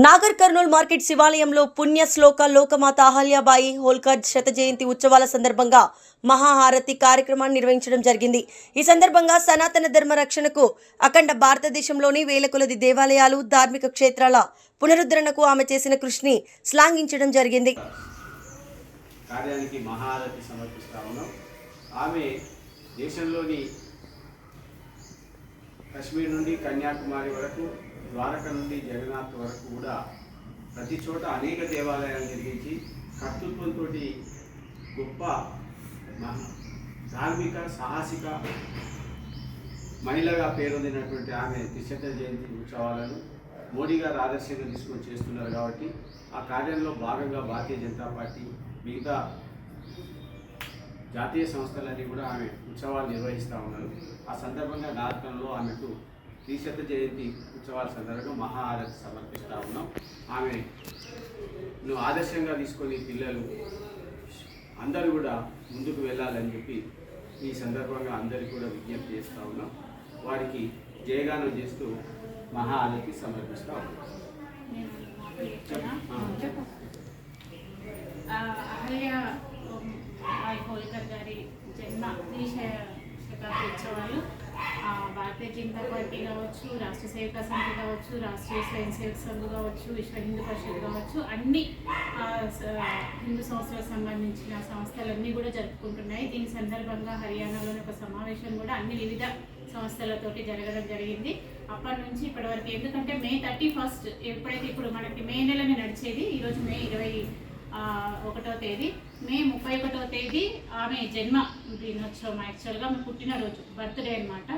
Nagar Kurnool market శివాలయంలో పుణ్య శ్లోక లోకమాత అహల్యాబాయి హోల్కర్ శత జయంతి ఉత్సవాల సందర్భంగా మహాహారతి కార్యక్రమాన్ని నిర్వహించడం జరిగింది. ఈ సందర్భంగా సనాతన ధర్మ రక్షణకు అఖండ భారతదేశంలోని వేల కొలది దేవాలయాలు, ధార్మిక క్షేత్రాల పునరుద్ధరణకు ఆమె చేసిన కృషిని శ్లాఘించడం జరిగింది. కార్యానికి మహాహారతి సమర్పిస్తా ఉన్నాం. ఆమె దేశంలోని కశ్మీర్ నుండి కన్యాకుమారి వరకు, ద్వారక నుండి జగన్నాథ్ వరకు కూడా ప్రతి చోట అనేక దేవాలయాలు నిర్మించి కర్తృత్వంతో గొప్ప ధార్మిక సాహసిక మహిళగా పేరొందినటువంటి ఆమె శత జయంతి ఉత్సవాలను మోడీ గారు ఆదర్శంగా తీసుకొని చేస్తున్నారు. కాబట్టి ఆ కార్యంలో భాగంగా భారతీయ జనతా పార్టీ మిగతా జాతీయ సంస్థలన్నీ కూడా ఆమె ఉత్సవాలు నిర్వహిస్తూ ఉన్నారు. ఆ సందర్భంగా నాటకంలో ఆమెకు శత జయంతి ఉత్సవాల సందర్భంగా మహాహారతి సమర్పిస్తూ ఉన్నాం. ఆమెను ఆదర్శంగా తీసుకొని పిల్లలు అందరూ కూడా ముందుకు వెళ్ళాలని చెప్పి ఈ సందర్భంగా అందరికీ కూడా విజ్ఞప్తి చేస్తూ ఉన్నాం. వారికి జయగానం చేస్తూ మహాహారతి సమర్పిస్తూ ఉన్నాం. అహల్యాబాయి హోల్కర్ గారి జన్మ శతాబ్ది ఉత్సవాలు భారతీయ జనతా పార్టీ కావచ్చు, రాష్ట్ర సేవక సమితి కావచ్చు, రాష్ట్రీయ స్వయం సేవక సంఘ్ కావచ్చు, విశ్వ హిందూ పరిషత్ కావచ్చు, అన్ని హిందూ సంస్థలకు సంబంధించిన సంస్థలన్నీ కూడా జరుపుకుంటున్నాయి. దీని సందర్భంగా హర్యానాలోని ఒక సమావేశం కూడా అన్ని వివిధ సంస్థలతోటి జరగడం జరిగింది. అప్పటి నుంచి ఇప్పటి వరకు, ఎందుకంటే మే 31 ఎప్పుడైతే ఇప్పుడు మనకి మే నెలని నడిచేది, ఈరోజు మే 21వ తేదీ, మే 31వ తేదీ ఆమె జన్మ దినోత్సవం. యాక్చువల్గా ఆమె పుట్టినరోజు, బర్త్డే అనమాట.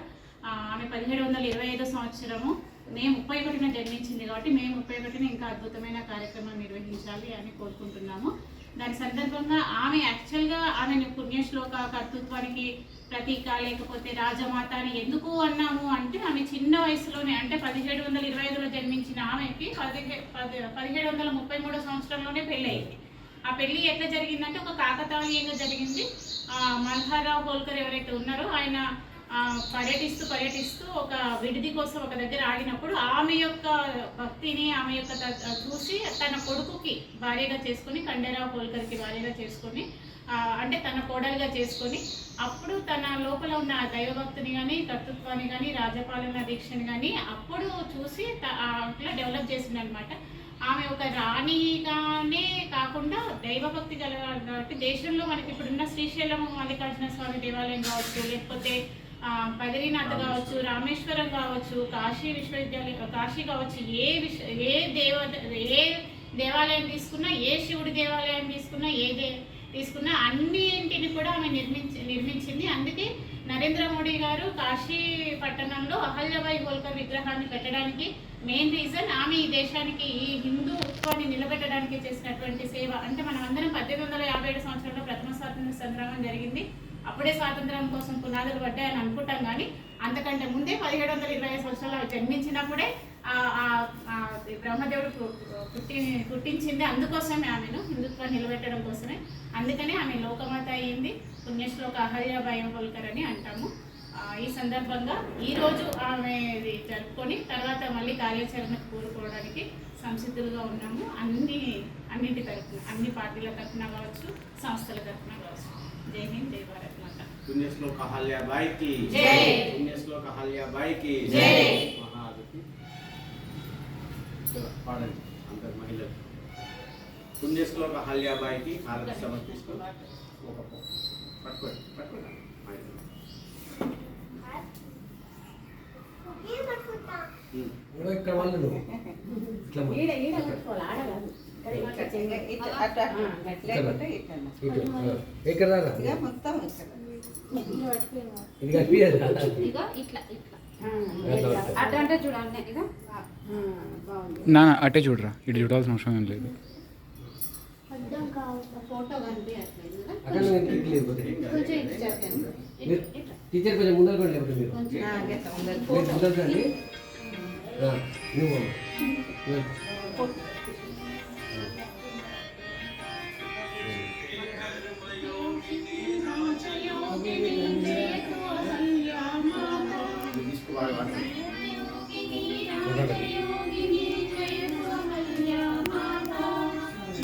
ఆమె 1725 సంవత్సరము మే 31న జన్మించింది. కాబట్టి మే 31న ఇంకా అద్భుతమైన కార్యక్రమం నిర్వహించాలి అని కోరుకుంటున్నాము. దాని సందర్భంగా ఆమె యాక్చువల్గా ఆమెను పుణ్యశ్లోక కర్తృత్వానికి ప్రతీక, లేకపోతే రాజమాత అని ఎందుకు అన్నాము అంటే, ఆమె చిన్న వయసులోనే, అంటే 1725లో జన్మించిన ఆమెకి 1733 సంవత్సరంలోనే పెళ్ళి అయింది. ఆ పెళ్ళి ఎట్లా జరిగిందంటే ఒక కాకతాళీయంగా జరిగింది. మల్హారావు హోల్కర్ ఎవరైతే ఉన్నారో ఆయన పర్యటిస్తూ ఒక విడిది కోసం ఒక దగ్గర ఆగినప్పుడు ఆమె యొక్క భక్తిని, ఆమె యొక్క చూసి తన కొడుకుకి భార్యగా చేసుకొని, ఖండేరావు హోల్కర్కి భార్యగా చేసుకొని, అంటే తన కోడలుగా చేసుకొని, అప్పుడు తన లోపల ఉన్న దైవభక్తిని కానీ, కర్తృత్వాన్ని కానీ, రాజపాలన దీక్షని కానీ అప్పుడు చూసి అట్లా డెవలప్ చేసిందనమాట. ఆమె ఒక రాణిగానే కాకుండా దైవభక్తి కలగాలి. కాబట్టి దేశంలో మనకి ఇప్పుడున్న శ్రీశైలం మల్లికార్జున స్వామి దేవాలయం కావచ్చు, లేకపోతే బద్రీనాథ్ కావచ్చు, రామేశ్వరం కావచ్చు, కాశీ విశ్వవిద్యాలయం కాశీ కావచ్చు, ఏ దేవాలయం తీసుకున్నా, ఏ శివుడి దేవాలయం తీసుకున్నా, తీసుకున్నా అన్నింటిని కూడా ఆమె నిర్మించింది. అందుకే నరేంద్ర మోడీ గారు కాశీ పట్టణంలో అహల్యాబాయి హోల్కర్ విగ్రహాన్ని పెట్టడానికి మెయిన్ రీజన్ ఆమె ఈ దేశానికి, ఈ హిందూత్వాన్ని నిలబెట్టడానికి చేసినటువంటి సేవ. అంటే మనం అందరం 1857 సంవత్సరంలో ప్రథమ స్వాతంత్ర సంగ్రామం జరిగింది. అప్పుడే స్వాతంత్రం కోసం పునాదులు పడ్డాయని అనుకుంటాం, కానీ అంతకంటే ముందే 1725 సంవత్సరాలు జన్మించినప్పుడే బ్రహ్మదేవుడు పుట్టించింది. అందుకోసమే ఆమెను హిందుత్వాన్ని నిలబెట్టడం కోసమే. అందుకనే ఆమె లోకమాత అయ్యింది. పుణ్యశ్లోక అహల్యాబాయి హోల్కర్ అని అంటాము. ఈ సందర్భంగా ఈరోజు ఆమె జరుపుకొని తర్వాత మళ్ళీ కార్యాచరణ కోరుకోవడానికి సంసిద్ధులుగా ఉన్నాము. అన్నింటి తరఫున, అన్ని పార్టీల తరఫున కావచ్చు, సంస్థల తరఫున కావచ్చు. జై హింద్, జై భారత్ మాత. పుణ్యశ్లోక అహల్యాబాయికి జై. పుణ్యశ్లోక అహల్యాబాయికి జై. మహాహారతి పాడండి అందరు మహిళలు. పుణ్యశ్లోక అహల్యాబాయికి హారతి సమర్పిస్తూ పట్టుకోండి. ఇక్కడ వాళ్ళు నా అటే చూడరా, ఇటు చూడాల్సిన అవసరం ఏం లేదు. టీచర్ కొంచెం ముందర కూడా లేకపోతే మీరు ముందర రండి. నువ్వు తీసుకోవాలి.